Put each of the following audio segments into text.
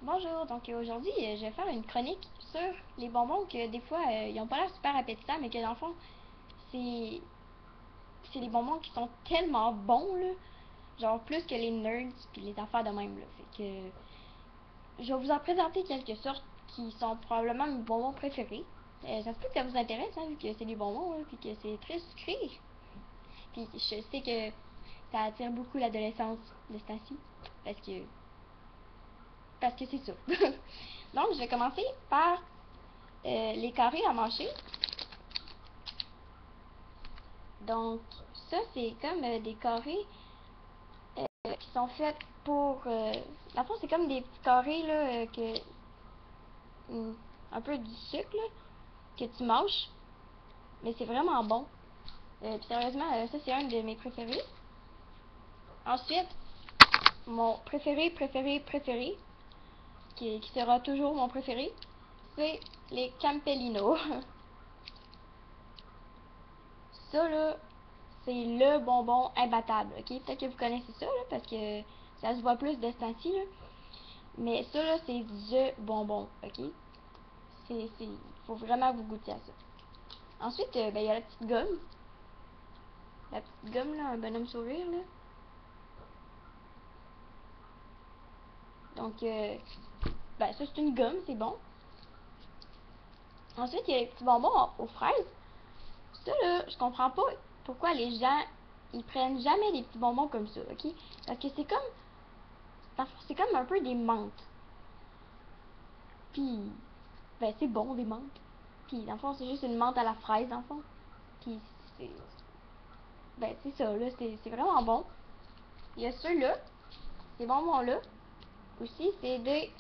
Bonjour, donc aujourd'hui je vais faire une chronique sur les bonbons que des fois ils n'ont pas l'air super appétissants, mais que dans le fond c'est c'est les bonbons qui sont tellement bons là, genre plus que les nerds puis les affaires de même là. Fait que je vais vous en présenter quelques sortes qui sont probablement mes bonbons préférés. Ça se peut que ça vous intéresse hein, vu que c'est des bonbons là, puis que c'est très sucré. Puis je sais que ça attire beaucoup l'adolescence de ce temps-ci parce que c'est ça. Donc je vais commencer par les carrés à mâcher. Donc, ça, c'est comme des carrés qui sont faits pour. Dans le fond, c'est comme des petits carrés, là, un peu du sucre, là, que tu mâches. Mais c'est vraiment bon. Puis sérieusement, ça, c'est un de mes préférés. Ensuite, mon préféré, qui sera toujours mon préféré, c'est les Campellinos. Ça, là, c'est le bonbon imbattable, ok? Peut-être que vous connaissez ça, là, parce que ça se voit plus de ce temps-ci, là. Mais ça, là, c'est the bonbon, ok? Faut vraiment vous goûter à ça. Ensuite, ben, il y a la petite gomme. La petite gomme, là, un bonhomme sourire, là. Donc, ben, ça, c'est une gomme, c'est bon. Ensuite, il y a les petits bonbons aux fraises. Ça, là, je comprends pas pourquoi les gens, ils prennent jamais des petits bonbons comme ça, ok? Parce que c'est comme un peu des menthes. Puis, ben, c'est bon, des menthes. Puis, dans le fond, c'est juste une menthe à la fraise, dans le fond. Puis, c'est... Ben, c'est ça, là, c'est vraiment bon. Il y a ceux-là, ces bonbons-là. Aussi, c'est des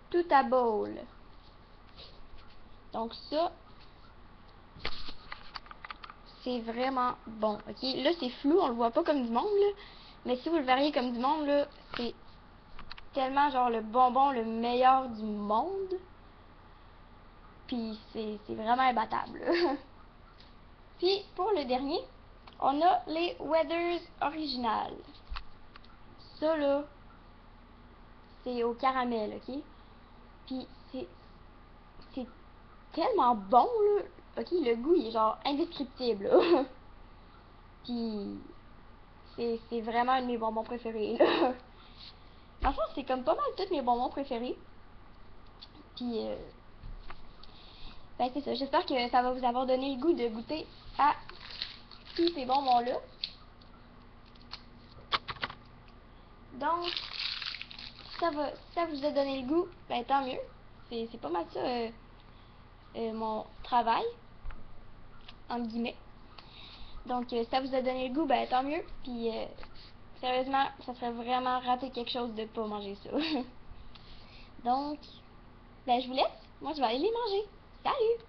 tout à bowl. Donc, ça, c'est vraiment bon, ok? Là, c'est flou, on le voit pas comme du monde, là. Mais si vous le verriez comme du monde, là, c'est tellement, genre, le bonbon le meilleur du monde. Puis, c'est vraiment imbattable, là. Puis, pour le dernier, on a les Weathers originales. Ça, là, c'est au caramel, ok? Puis, c'est tellement bon, là. Ok, le goût, il est genre indescriptible, là. Puis, c'est vraiment un de mes bonbons préférés, là. Dans le fond, c'est comme pas mal tous mes bonbons préférés. Puis, ben c'est ça. J'espère que ça va vous avoir donné le goût de goûter à tous ces bonbons-là. Donc, si ça vous a donné le goût, ben tant mieux. C'est pas mal ça, mon travail, entre guillemets. Donc, si ça vous a donné le goût, ben tant mieux. Puis, sérieusement, ça serait vraiment rater quelque chose de pas manger ça. Donc, ben je vous laisse. Moi, je vais aller les manger. Salut!